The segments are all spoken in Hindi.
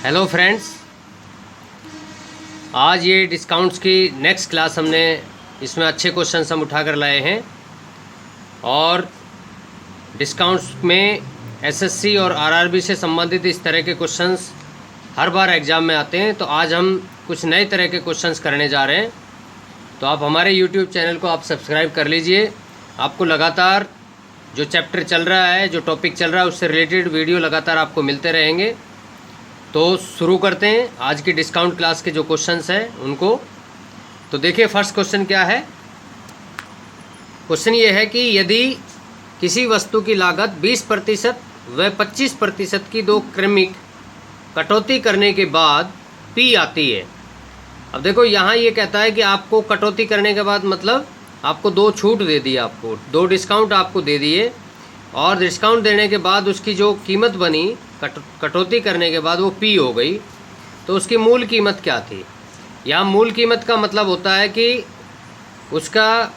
हेलो फ्रेंड्स, आज ये डिस्काउंट्स की नेक्स्ट क्लास हमने इसमें अच्छे क्वेश्चंस हम उठा कर लाए हैं। और डिस्काउंट्स में एसएससी और आरआरबी से संबंधित इस तरह के क्वेश्चंस हर बार एग्ज़ाम में आते हैं। तो आज हम कुछ नए तरह के क्वेश्चंस करने जा रहे हैं। तो आप हमारे यूट्यूब चैनल को आप सब्सक्राइब कर लीजिए। आपको लगातार जो चैप्टर चल रहा है, जो टॉपिक चल रहा है, उससे रिलेटेड वीडियो लगातार आपको मिलते रहेंगे। तो शुरू करते हैं आज की डिस्काउंट क्लास के जो क्वेश्चंस हैं उनको। तो देखिए फर्स्ट क्वेश्चन क्या है। क्वेश्चन ये है कि यदि किसी वस्तु की लागत 20% व 25% की दो क्रमिक कटौती करने के बाद पी आती है। अब देखो यहाँ ये कहता है कि आपको कटौती करने के बाद मतलब आपको दो छूट दे दी, आपको दो डिस्काउंट आपको दे दिए, और डिस्काउंट देने के बाद उसकी जो कीमत बनी कटौती करने के बाद वो पी हो गई। तो उसकी मूल कीमत क्या थी। यहाँ मूल कीमत का मतलब होता है कि उसका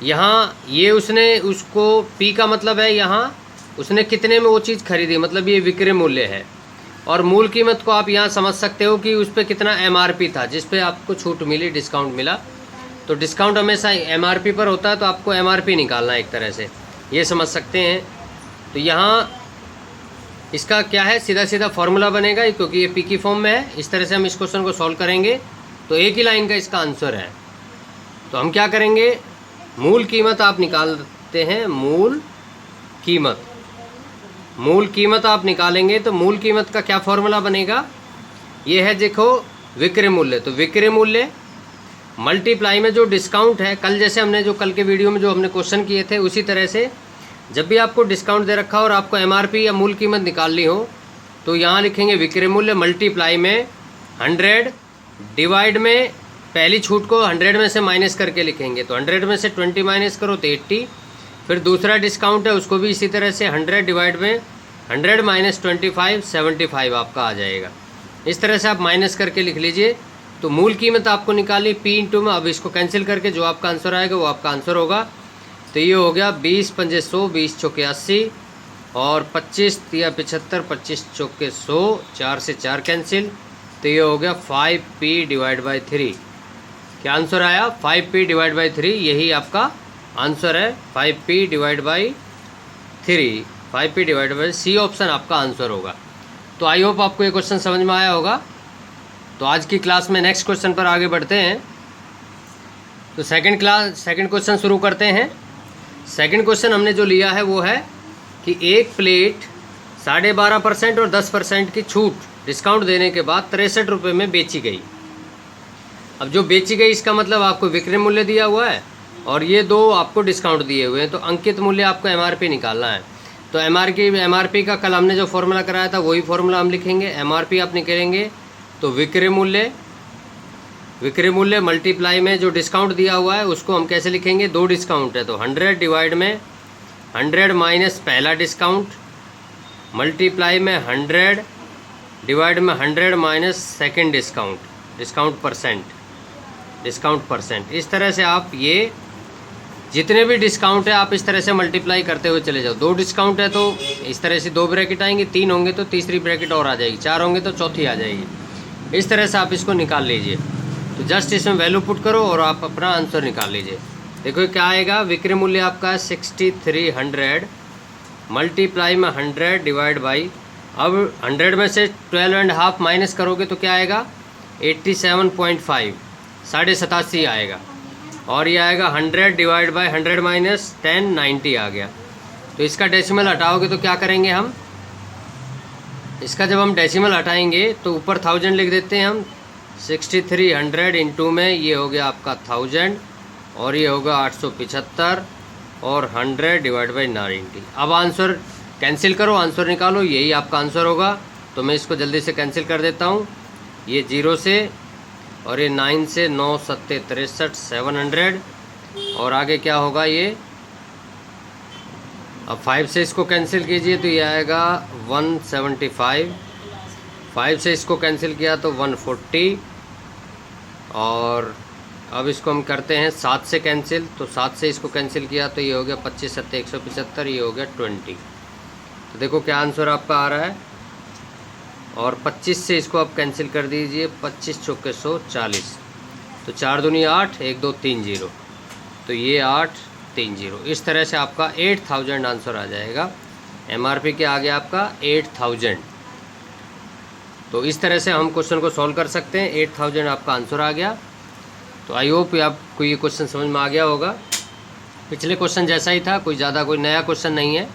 यहाँ ये उसने उसको पी का मतलब है यहाँ उसने कितने में वो चीज़ खरीदी, मतलब ये विक्रय मूल्य है। और मूल कीमत को आप यहाँ समझ सकते हो कि उस पर कितना एमआरपी था जिस पे आपको छूट मिली, डिस्काउंट मिला। तो डिस्काउंट हमेशा एमआरपी पर होता है, तो आपको एमआरपी निकालना है एक तरह से, ये समझ सकते हैं। तो यहाँ इसका क्या है, सीधा सीधा फॉर्मूला बनेगा क्योंकि ये पी की फॉर्म में है। इस तरह से हम इस क्वेश्चन को सॉल्व करेंगे तो एक ही लाइन का इसका आंसर है। तो हम क्या करेंगे, मूल कीमत आप निकालते हैं। मूल कीमत आप निकालेंगे तो मूल कीमत का क्या फॉर्मूला बनेगा, ये है देखो विक्रय मूल्य। तो विक्रय मूल्य मल्टीप्लाई में जो डिस्काउंट है, कल जैसे हमने जो कल के वीडियो में जो हमने क्वेश्चन किए थे उसी तरह से जब भी आपको डिस्काउंट दे रखा हो और आपको एमआरपी या मूल कीमत निकालनी हो तो यहाँ लिखेंगे विक्रय मूल्य मल्टीप्लाई में 100 डिवाइड में पहली छूट को 100 में से माइनस करके लिखेंगे। तो 100 में से 20 माइनस करो तो 80। फिर दूसरा डिस्काउंट है उसको भी इसी तरह से 100 डिवाइड में 100 माइनस 25 75 आपका आ जाएगा। इस तरह से आप माइनस करके लिख लीजिए। तो मूल कीमत आपको निकाली पी इंटू में। अब इसको कैंसिल करके जो आपका आंसर आएगा वो आपका आंसर होगा। तो ये हो गया 20 पंजे 100, 20 चौके 80 और 25 या 75, 25 चौके 100, 4 से 4 कैंसिल। तो ये हो गया 5p डिवाइड बाई 3। क्या आंसर आया, 5p डिवाइड बाई 3, यही आपका आंसर है। 5p divide by 3, 5p divide by C option आपका आंसर होगा। तो आई होप आपको ये क्वेश्चन समझ में आया होगा। तो आज की क्लास में नेक्स्ट क्वेश्चन पर आगे बढ़ते हैं। तो सेकंड क्वेश्चन शुरू करते हैं। सेकंड क्वेश्चन हमने जो लिया है वो है कि एक प्लेट 12.5% और 10% की छूट डिस्काउंट देने के बाद 63 रुपये में बेची गई। अब जो बेची गई इसका मतलब आपको विक्रय मूल्य दिया हुआ है और ये दो आपको डिस्काउंट दिए हुए हैं। तो अंकित मूल्य आपको एमआरपी निकालना है। तो एमआरपी का कल हमने जो फॉर्मूला कराया था वही फॉर्मूला हम लिखेंगे। एमआरपी आप निकालेंगे तो विक्रय मूल्य मल्टीप्लाई में जो डिस्काउंट दिया हुआ है उसको हम कैसे लिखेंगे, दो डिस्काउंट है तो 100 डिवाइड में 100 माइनस पहला डिस्काउंट मल्टीप्लाई में 100 डिवाइड में 100 माइनस सेकेंड डिस्काउंट परसेंट। इस तरह से आप ये जितने भी डिस्काउंट है आप इस तरह से मल्टीप्लाई करते हुए चले जाओ। दो डिस्काउंट है तो इस तरह से दो ब्रैकेट आएंगे, 3 होंगे तो तीसरी ब्रैकेट और आ जाएगी, 4 होंगे तो चौथी आ जाएगी। इस तरह से आप इसको निकाल लीजिए। तो जस्ट इसमें वैल्यू पुट करो और आप अपना आंसर निकाल लीजिए। देखो क्या आएगा, विक्रय मूल्य आपका 6300 मल्टीप्लाई में 100 डिवाइड बाई, अब 100 में से 12.5 माइनस करोगे तो क्या आएगा 87.5, 87.5 आएगा। और ये आएगा 100 डिवाइड बाई 100 माइनस 10, 90 आ गया। तो इसका डेसिमल हटाओगे तो क्या करेंगे हम, इसका जब हम डेसिमल हटाएंगे तो ऊपर 1000 लिख देते हैं हम। 6300 इंटू में ये हो गया आपका 1000 और ये होगा 875 और 100 डिवाइड बाई 90। अब आंसर कैंसिल करो, आंसर निकालो, यही आपका आंसर होगा। तो मैं इसको जल्दी से कैंसिल कर देता हूँ। ये 0 से और ये 9 से 9 7 63 700 और आगे क्या होगा ये, अब 5 से इसको कैंसिल कीजिए तो ये आएगा 175, 5 से इसको कैंसिल किया तो 140 और अब इसको हम करते हैं 7 से कैंसिल, तो 7 से इसको कैंसिल किया तो ये हो गया 25 7 175, ये हो गया 20। तो देखो क्या आंसर आपका आ रहा है, और 25 से इसको आप कैंसिल कर दीजिए, 25 चौके 140, तो 4 दूनी 8, 1 2 3 0, तो ये 8 3 0। इस तरह से आपका 8000 आंसर आ जाएगा। MRP के आगे आपका 8000। तो इस तरह से हम क्वेश्चन को सॉल्व कर सकते हैं। 8000 आपका आंसर आ गया। तो आई होप आपको ये क्वेश्चन समझ में आ गया होगा। पिछले क्वेश्चन जैसा ही था, कोई ज़्यादा कोई नया क्वेश्चन नहीं है।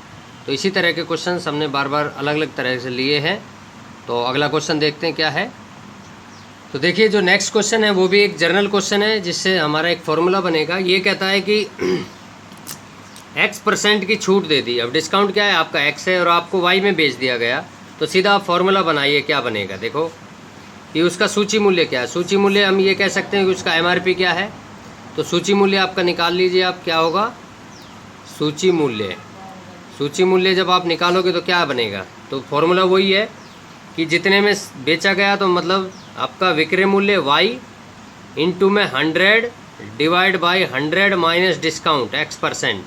तो इसी तरह के क्वेश्चन हमने बार बार अलग अलग तरह से लिए हैं। तो अगला क्वेश्चन देखते हैं क्या है। तो देखिए जो नेक्स्ट क्वेश्चन है वो भी एक जनरल क्वेश्चन है, जिससे हमारा एक फॉर्मूला बनेगा। ये कहता है कि X% की छूट दे दी। अब डिस्काउंट क्या है, आपका X है और आपको Y में बेच दिया गया। तो सीधा आप फॉर्मूला बनाइए, क्या बनेगा। देखो कि उसका सूची मूल्य क्या है। सूची मूल्य हम ये कह सकते हैं कि उसका MRP क्या है। तो सूची मूल्य आपका निकाल लीजिए आप, क्या होगा सूची मूल्य। सूची मूल्य जब आप निकालोगे तो क्या बनेगा, तो फॉर्मूला वही है कि जितने में बेचा गया, तो मतलब आपका विक्रय मूल्य Y इंटू में 100 divide by 100 minus discount X%।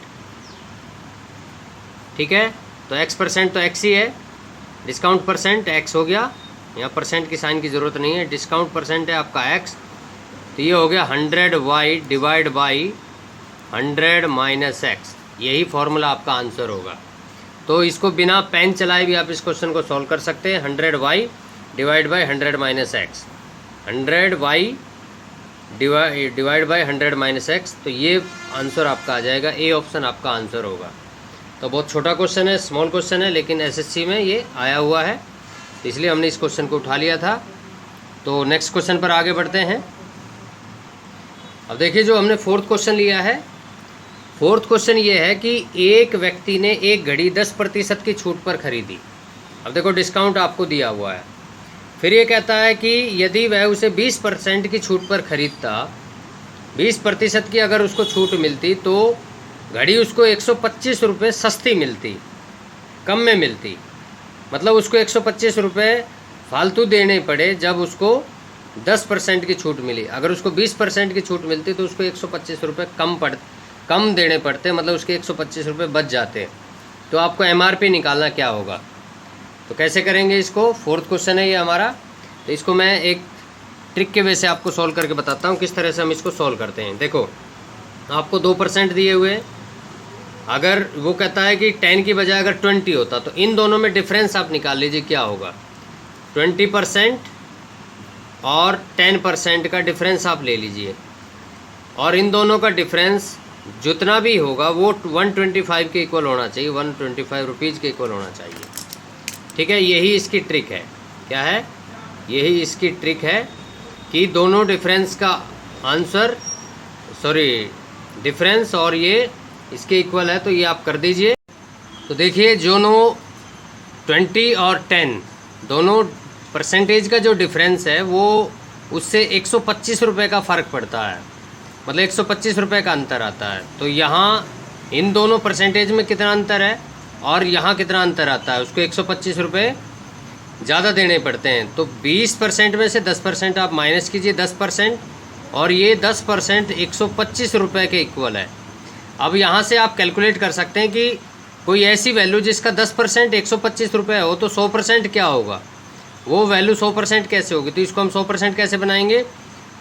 ठीक है, तो X% तो X ही है, डिस्काउंट परसेंट X हो गया। यहाँ परसेंट की साइन की ज़रूरत नहीं है, डिस्काउंट परसेंट है आपका X। तो ये हो गया 100Y divide by 100 minus X। यही फॉर्मूला आपका आंसर होगा। तो इसको बिना पेन चलाए भी आप इस क्वेश्चन को सॉल्व कर सकते हैं। 100Y divide by 100 minus X, 100Y divide by 100 minus X। तो ये आंसर आपका आ जाएगा, ए ऑप्शन आपका आंसर होगा। तो बहुत छोटा क्वेश्चन है, स्मॉल क्वेश्चन है, लेकिन SSC में ये आया हुआ है, तो इसलिए हमने इस क्वेश्चन को उठा लिया था। तो नेक्स्ट क्वेश्चन पर आगे बढ़ते हैं। अब देखिए जो हमने फोर्थ क्वेश्चन लिया है, फोर्थ क्वेश्चन ये है कि एक व्यक्ति ने एक घड़ी 10% की छूट पर खरीदी। अब देखो डिस्काउंट आपको दिया हुआ है। फिर ये कहता है कि यदि वह उसे 20% की छूट पर खरीदता, 20% की अगर उसको छूट मिलती तो घड़ी उसको 125 रुपये सस्ती मिलती, कम में मिलती। मतलब उसको 125 रुपये फालतू देने पड़े जब उसको 10% की छूट मिली। अगर उसको 20% की छूट मिलती तो उसको 125 रुपये कम देने पड़ते, मतलब उसके 125 रुपये बच जाते। तो आपको MRP निकालना क्या होगा, तो कैसे करेंगे इसको। फोर्थ क्वेश्चन है ये हमारा। तो इसको मैं एक ट्रिक के वे से आपको सॉल्व करके बताता हूँ किस तरह से हम इसको सॉल्व करते हैं। देखो आपको 2% दिए हुए, अगर वो कहता है कि 10 की बजाय अगर 20 होता, तो इन दोनों में डिफरेंस आप निकाल लीजिए क्या होगा। 20% और 10% का डिफरेंस आप ले लीजिए, और इन दोनों का डिफरेंस जितना भी होगा वो 125 के इक्वल होना चाहिए, 125 रुपीज़ के इक्वल होना चाहिए। ठीक है, यही इसकी ट्रिक है। क्या है, यही इसकी ट्रिक है कि दोनों डिफरेंस का आंसर, डिफरेंस और ये इसके इक्वल है, तो ये आप कर दीजिए। तो देखिए दोनों 20 और 10 दोनों परसेंटेज का जो डिफरेंस है वो उससे 125 रुपये का फ़र्क पड़ता है, मतलब 125 रुपये का अंतर आता है। तो यहाँ इन दोनों परसेंटेज में कितना अंतर है और यहाँ कितना अंतर आता है, उसको 125 रुपये ज़्यादा देने पड़ते हैं। तो 20% में से 10% आप माइनस कीजिए, 10%, और ये 10% 125 रुपये के इक्वल है। अब यहाँ से आप कैलकुलेट कर सकते हैं कि कोई ऐसी वैल्यू जिसका 10% 125 रुपये हो, तो 100% क्या होगा, वो वैल्यू 100% कैसे होगी। तो इसको हम 100% कैसे बनाएंगे,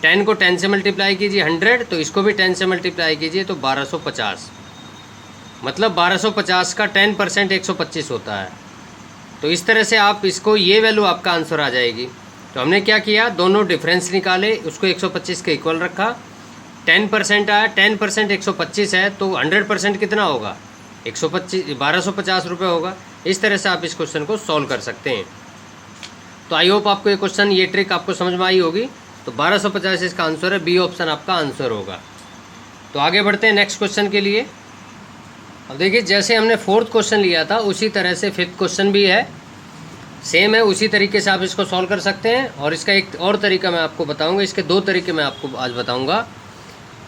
10 को 10 से मल्टीप्लाई कीजिए 100, तो इसको भी 10 से मल्टीप्लाई कीजिए तो 1250, मतलब 1250 का 10% 125 होता है। तो इस तरह से आप इसको, ये वैल्यू आपका आंसर आ जाएगी। तो हमने क्या किया, दोनों डिफरेंस निकाले, उसको 125 के इक्वल रखा, 10% आया, 10% 125 है, तो 100% कितना होगा, 1250 रुपये होगा। इस तरह से आप इस क्वेश्चन को सॉल्व कर सकते हैं। तो आई होप आपको ये क्वेश्चन, ये ट्रिक आपको समझ में आई होगी। तो 1250 इसका आंसर है, बी ऑप्शन आपका आंसर होगा। तो आगे बढ़ते हैं नेक्स्ट क्वेश्चन के लिए। अब देखिए जैसे हमने फोर्थ क्वेश्चन लिया था उसी तरह से फिफ्थ क्वेश्चन भी है, सेम है, उसी तरीके से आप इसको सॉल्व कर सकते हैं। और इसका एक और तरीका मैं आपको बताऊंगा, इसके दो तरीके मैं आपको आज बताऊंगा।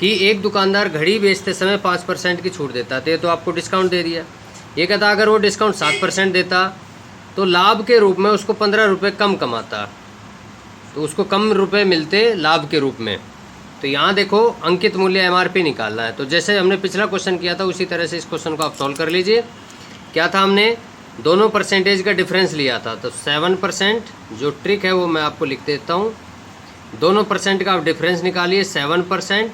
कि एक दुकानदार घड़ी बेचते समय 5% की छूट देता है, तो आपको डिस्काउंट दे दिया। ये कहता अगर वो डिस्काउंट 7% देता तो लाभ के रूप में उसको 15 रुपये कम कमाता, तो उसको कम रुपए मिलते लाभ के रूप में। तो यहाँ देखो अंकित मूल्य MRP निकालना है। तो जैसे हमने पिछला क्वेश्चन किया था उसी तरह से इस क्वेश्चन को आप सॉल्व कर लीजिए। क्या था, हमने दोनों परसेंटेज का डिफरेंस लिया था। तो 7% जो ट्रिक है वो मैं आपको लिख देता हूँ। दोनों परसेंट का आप डिफरेंस निकालिए, 7%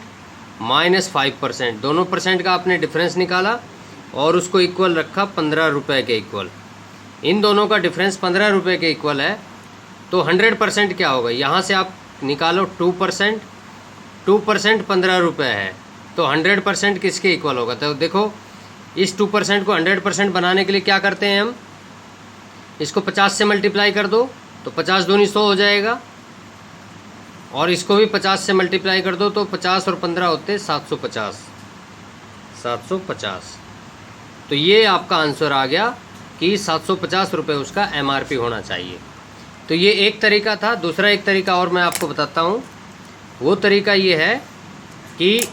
माइनस 5%, दोनों परसेंट का आपने डिफरेंस निकाला और उसको इक्वल रखा 15 रुपये के इक्वल। इन दोनों का डिफरेंस 15 रुपये के इक्वल है। तो 100% क्या होगा, यहाँ से आप निकालो 2%, 2% 15 रुपये है, तो 100% किसके इक्वल होगा। तो देखो इस 2% को 100% बनाने के लिए क्या करते हैं हम, इसको 50 से मल्टीप्लाई कर दो तो 50 दूनी 100 हो जाएगा, और इसको भी 50 से मल्टीप्लाई कर दो तो 50 और 15 होते 750, 750। तो ये आपका आंसर आ गया कि 750 रुपये उसका MRP होना चाहिए। तो ये एक तरीका था। दूसरा एक तरीका और मैं आपको बताता हूँ। वो तरीका ये है कि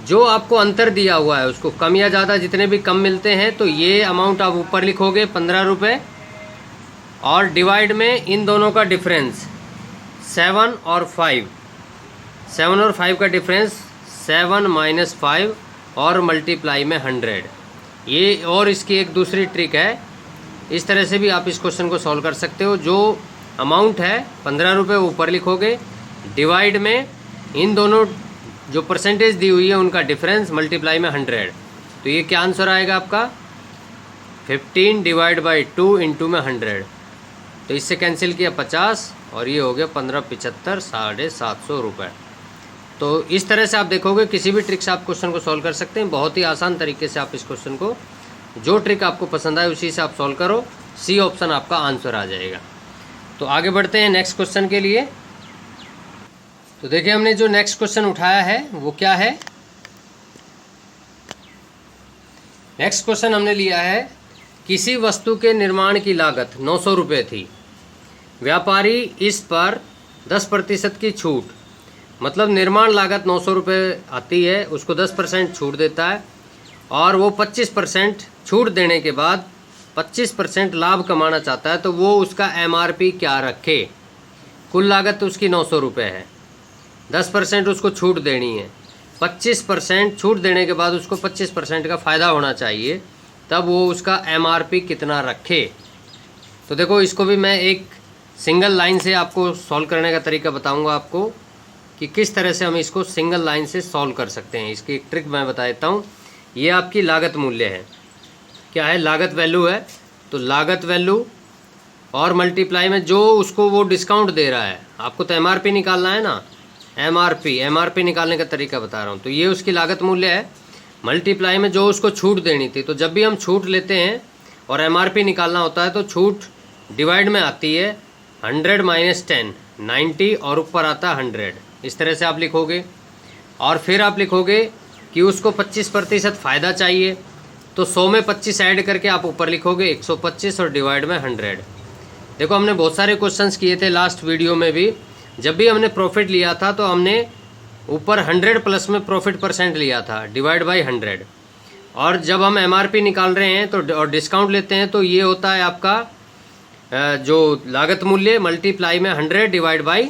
जो आपको अंतर दिया हुआ है उसको कम या ज़्यादा जितने भी कम मिलते हैं तो ये अमाउंट आप ऊपर लिखोगे 15 रुपये, और डिवाइड में इन दोनों का डिफरेंस 7 और 5, 7 और 5 का डिफरेंस 7 माइनस 5 और मल्टीप्लाई में 100। ये और इसकी एक दूसरी ट्रिक है, इस तरह से भी आप इस क्वेश्चन को सॉल्व कर सकते हो। जो अमाउंट है 15 रुपये ऊपर लिखोगे, डिवाइड में इन दोनों जो परसेंटेज दी हुई है उनका डिफरेंस मल्टीप्लाई में 100। तो ये क्या आंसर आएगा आपका, 15 डिवाइड बाई 2 इंटू में 100। तो इससे कैंसिल किया 50 और ये हो गया 15 75 750 रुपये। तो इस तरह से आप देखोगे किसी भी ट्रिक से आप क्वेश्चन को सॉल्व कर सकते हैं। बहुत ही आसान तरीके से आप इस क्वेश्चन को, जो ट्रिक आपको पसंद आए उसी से आप सॉल्व करो, सी ऑप्शन आपका आंसर आ जाएगा। तो आगे बढ़ते हैं नेक्स्ट क्वेश्चन के लिए। तो देखिए हमने जो नेक्स्ट क्वेश्चन उठाया है वो क्या है। नेक्स्ट क्वेश्चन हमने लिया है, किसी वस्तु के निर्माण की लागत 900 रुपये थी, व्यापारी इस पर 10% की छूट, मतलब निर्माण लागत 900 रुपये आती है, उसको 10% छूट देता है, और वो 25% छूट देने के बाद 25% लाभ कमाना चाहता है, तो वो उसका MRP क्या रखे। कुल लागत तो उसकी 900 रुपये है, 10% उसको छूट देनी है, 25% छूट देने के बाद उसको 25% का फ़ायदा होना चाहिए, तब वो उसका MRP कितना रखे। तो देखो इसको भी मैं एक सिंगल लाइन से आपको सॉल्व करने का तरीका बताऊंगा आपको कि किस तरह से हम इसको सिंगल लाइन से सॉल्व कर सकते हैं। इसकी एक ट्रिक मैं बता देता हूँ। ये आपकी लागत मूल्य है, क्या है, लागत वैल्यू है। तो लागत वैल्यू और मल्टीप्लाई में जो उसको वो डिस्काउंट दे रहा है, आपको तो MRP निकालना है ना, MRP निकालने का तरीका बता रहा हूँ। तो ये उसकी लागत मूल्य है, मल्टीप्लाई में जो उसको छूट देनी थी। तो जब भी हम छूट लेते हैं और MRP निकालना होता है तो छूट डिवाइड में आती है 100 माइनस 10, 90, और ऊपर आता है 100। इस तरह से आप लिखोगे, और फिर आप लिखोगे कि उसको 25% फ़ायदा चाहिए, तो 100 में 25 ऐड करके आप ऊपर लिखोगे 125 और डिवाइड में 100। देखो हमने बहुत सारे क्वेश्चंस किए थे लास्ट वीडियो में भी, जब भी हमने प्रॉफिट लिया था तो हमने ऊपर 100 प्लस में प्रॉफिट परसेंट लिया था, डिवाइड बाई 100। और जब हम MRP निकाल रहे हैं तो और डिस्काउंट लेते हैं तो ये होता है आपका जो लागत मूल्य मल्टीप्लाई में 100 डिवाइड बाई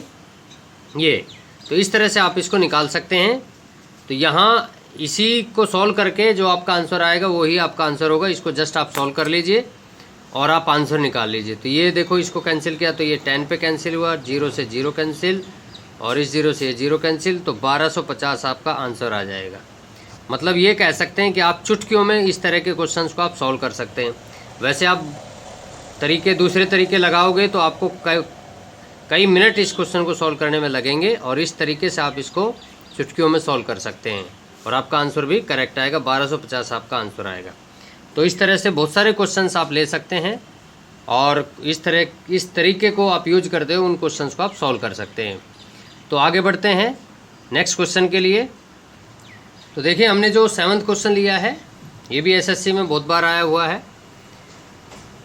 ये। तो इस तरह से आप इसको निकाल सकते हैं। तो यहाँ इसी को सॉल्व करके जो आपका आंसर आएगा वही आपका आंसर होगा। इसको जस्ट आप सॉल्व कर लीजिए और आप आंसर निकाल लीजिए। तो ये देखो इसको कैंसिल किया तो ये 10 पे कैंसिल हुआ, 0 से 0 कैंसिल, और इस 0 से 0 कैंसिल, तो 1250 आपका आंसर आ जाएगा। मतलब ये कह सकते हैं कि आप चुटकियों में इस तरह के क्वेश्चंस को आप सॉल्व कर सकते हैं। वैसे आप दूसरे तरीके लगाओगे तो आपको कई मिनट इस क्वेश्चन को सॉल्व करने में लगेंगे, और इस तरीके से आप इसको चुटकियों में सॉल्व कर सकते हैं और आपका आंसर भी करेक्ट आएगा, 1250 आपका आंसर आएगा। तो इस तरह से बहुत सारे क्वेश्चंस आप ले सकते हैं, और इस तरीके को आप यूज करते हो उन क्वेश्चंस को आप सॉल्व कर सकते हैं। तो आगे बढ़ते हैं नेक्स्ट क्वेश्चन के लिए। तो देखिए हमने जो 7वां क्वेश्चन लिया है, ये भी SSC में बहुत बार आया हुआ है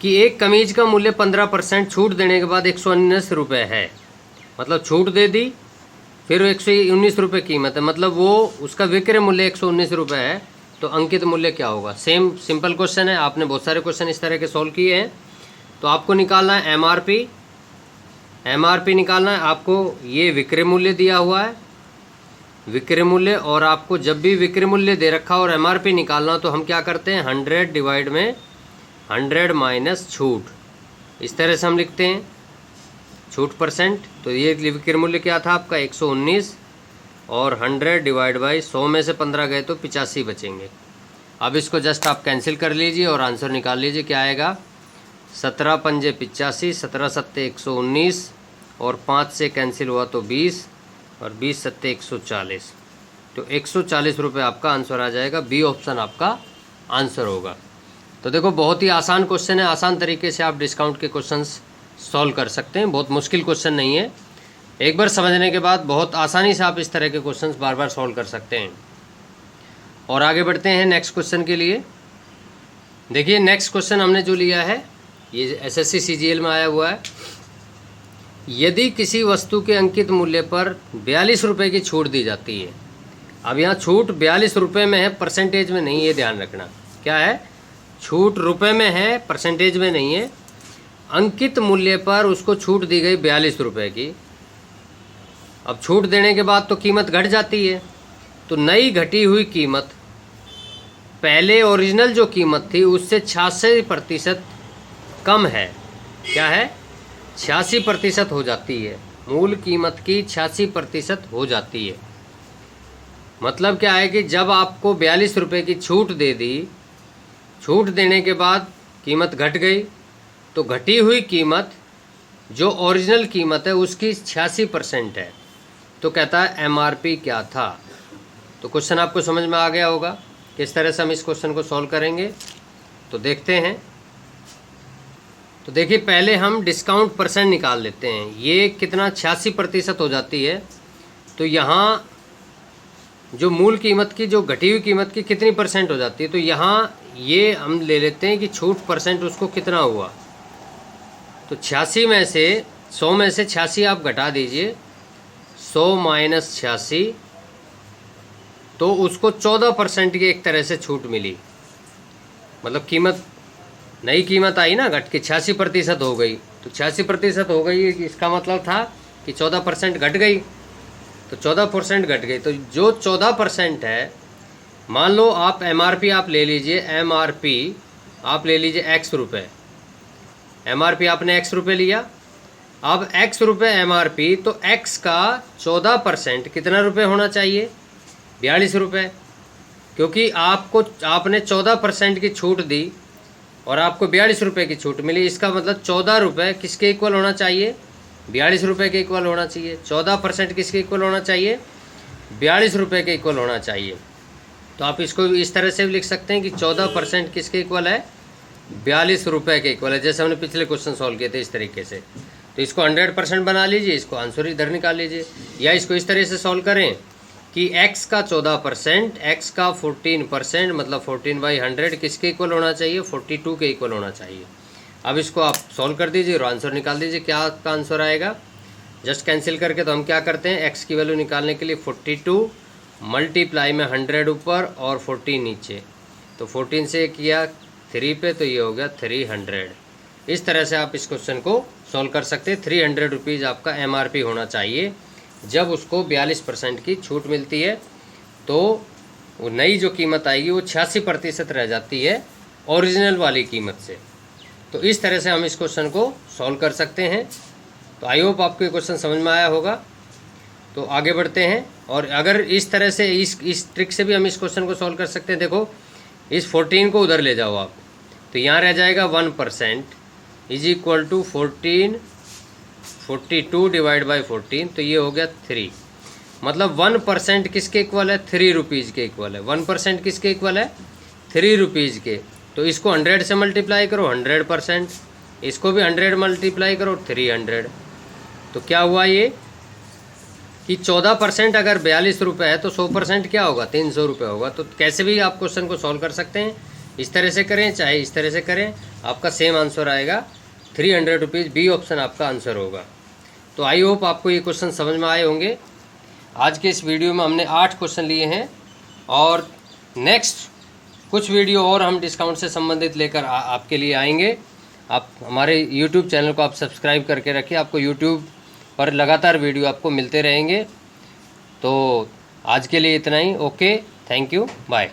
कि एक कमीज का मूल्य 15% छूट देने के बाद 119 रुपये है, मतलब छूट दे दी फिर 119 रुपये कीमत है, मतलब वो उसका विक्रय मूल्य 119 रुपये है, तो अंकित मूल्य क्या होगा। सेम सिंपल क्वेश्चन है, आपने बहुत सारे क्वेश्चन इस तरह के सॉल्व किए हैं। तो आपको निकालना है MRP निकालना है आपको। ये विक्रय मूल्य दिया हुआ है, विक्रय मूल्य, और आपको जब भी विक्रय मूल्य दे रखा और MRP निकालना तो हम क्या करते हैं 100 डिवाइड में 100 माइनस छूट, इस तरह से हम लिखते हैं छूट परसेंट। तो ये विक्रय मूल्य क्या था आपका 119 और 100 डिवाइड बाई 100 में से 15 गए तो 85 बचेंगे। अब इसको जस्ट आप कैंसिल कर लीजिए और आंसर निकाल लीजिए क्या आएगा। 17 पंजे 85, 17 सत्ते 119 और 5 से कैंसिल हुआ तो 20 और 20 सत्ते 140, तो 140 रुपये आपका आंसर आ जाएगा। बी ऑप्शन आपका आंसर होगा। तो देखो बहुत ही आसान क्वेश्चन है, आसान तरीके से आप डिस्काउंट के क्वेश्चंस सॉल्व कर सकते हैं, बहुत मुश्किल क्वेश्चन नहीं है। एक बार समझने के बाद बहुत आसानी से आप इस तरह के क्वेश्चंस बार बार सॉल्व कर सकते हैं। और आगे बढ़ते हैं नेक्स्ट क्वेश्चन के लिए। देखिए नेक्स्ट क्वेश्चन हमने जो लिया है ये एसएससी सीजीएल में आया हुआ है। यदि किसी वस्तु के अंकित मूल्य पर 42 रुपये की छूट दी जाती है, अब यहाँ छूट 42 रुपये में है, परसेंटेज में नहीं, ये ध्यान रखना। क्या है, छूट रुपये में है, परसेंटेज में नहीं है। अंकित मूल्य पर उसको छूट दी गई 42 रुपये की। अब छूट देने के बाद तो कीमत घट जाती है, तो नई घटी हुई कीमत पहले ओरिजिनल जो कीमत थी उससे 86% कम है। क्या है, 86% हो जाती है, मूल कीमत की 86% हो जाती है। मतलब क्या है कि जब आपको 42 रुपये की छूट दे दी, छूट देने के बाद कीमत घट गई, तो घटी हुई कीमत जो ओरिजिनल कीमत है उसकी 86% है। तो कहता है एमआरपी क्या था। तो क्वेश्चन आपको समझ में आ गया होगा किस तरह से हम इस क्वेश्चन को सॉल्व करेंगे। तो देखते हैं। तो देखिए पहले हम डिस्काउंट परसेंट निकाल लेते हैं। ये कितना 86% हो जाती है, तो यहाँ जो मूल कीमत की जो घटी हुई कीमत की कितनी परसेंट हो जाती है, तो यहाँ ये हम ले लेते हैं कि छूट परसेंट उसको कितना हुआ। तो 86 में से 100 में से 86 आप घटा दीजिए, 100 माइनस 86, तो उसको 14% की एक तरह से छूट मिली। मतलब कीमत, नई कीमत आई ना, घट के 86% हो गई। तो 86% हो गई, इसका मतलब था कि 14% घट गई, तो 14% घट गई। तो जो 14% है, मान लो आप एमआरपी आप ले लीजिए, एमआरपी आप ले लीजिए x रुपये, एमआरपी आपने x रुपये लिया। अब x रुपये एमआरपी, तो x का 14% कितना रुपये होना चाहिए, 42 रुपये। क्योंकि आपने 14% की छूट दी और आपको 42 रुपये की छूट मिली, इसका मतलब 14 रुपये किसके इक्वल होना चाहिए, 42 रुपये के इक्वल होना चाहिए। 14% किसके इक्वल होना चाहिए, 42 रुपये के इक्वल होना चाहिए। तो आप इसको इस तरह से भी लिख सकते हैं कि 14% किसके इक्वल है, 42 रुपये के इक्वल है, जैसे हमने पिछले क्वेश्चन सॉल्व किए थे इस तरीके से। तो इसको 100% बना लीजिए, इसको आंसर इधर निकाल लीजिए। या इसको इस तरह से सॉल्व करें कि x का 14%, x का 14%, मतलब 14/100 किसके इक्वल होना चाहिए, 42 के इक्वल होना चाहिए। अब इसको आप सॉल्व कर दीजिए और आंसर निकाल दीजिए। क्या आपका आंसर आएगा, जस्ट कैंसिल करके। तो हम क्या करते हैं, x की वैल्यू निकालने के लिए 42 मल्टीप्लाई में 100 ऊपर और 14 नीचे, तो 14 से किया 3 पे, तो ये हो गया 300। इस तरह से आप इस क्वेश्चन को सॉल्व कर सकते हैं। 300 रुपीज़ आपका एमआरपी होना चाहिए जब उसको 42% की छूट मिलती है, तो वो नई जो कीमत आएगी वो 86% रह जाती है ओरिजिनल वाली कीमत से। तो इस तरह से हम इस क्वेश्चन को सॉल्व कर सकते हैं। तो आई होप आपको ये क्वेश्चन समझ में आया होगा। तो आगे बढ़ते हैं, और अगर इस तरह से इस ट्रिक से भी हम इस क्वेश्चन को सॉल्व कर सकते हैं। देखो इस 14 को उधर ले जाओ आप, तो यहाँ रह जाएगा 1% is equal to 42 divide by 14, तो ये हो गया 3। मतलब 1% किसके इक्वल है, 3 रुपीज़ के इक्वल है। 1% किसके इक्वल है, 3 रुपीज़ के। तो इसको 100 से मल्टीप्लाई करो 100%, इसको भी 100 मल्टीप्लाई करो 300। तो क्या हुआ ये कि 14% अगर 42 रुपये है तो 100% क्या होगा, 300 रुपये होगा। तो कैसे भी आप क्वेश्चन को सॉल्व कर सकते हैं, इस तरह से करें चाहे इस तरह से करें, आपका सेम आंसर आएगा 300 रुपीज़। बी ऑप्शन आपका आंसर होगा। तो आई होप आपको ये क्वेश्चन समझ में आए होंगे। आज के इस वीडियो में हमने 8 क्वेश्चन लिए हैं, और नेक्स्ट कुछ वीडियो और हम डिस्काउंट से संबंधित लेकर आपके लिए आएंगे। आप हमारे यूट्यूब चैनल को आप सब्सक्राइब करके रखिए, आपको यूट्यूब पर लगातार वीडियो आपको मिलते रहेंगे। तो आज के लिए इतना ही। Okay, thank you, bye.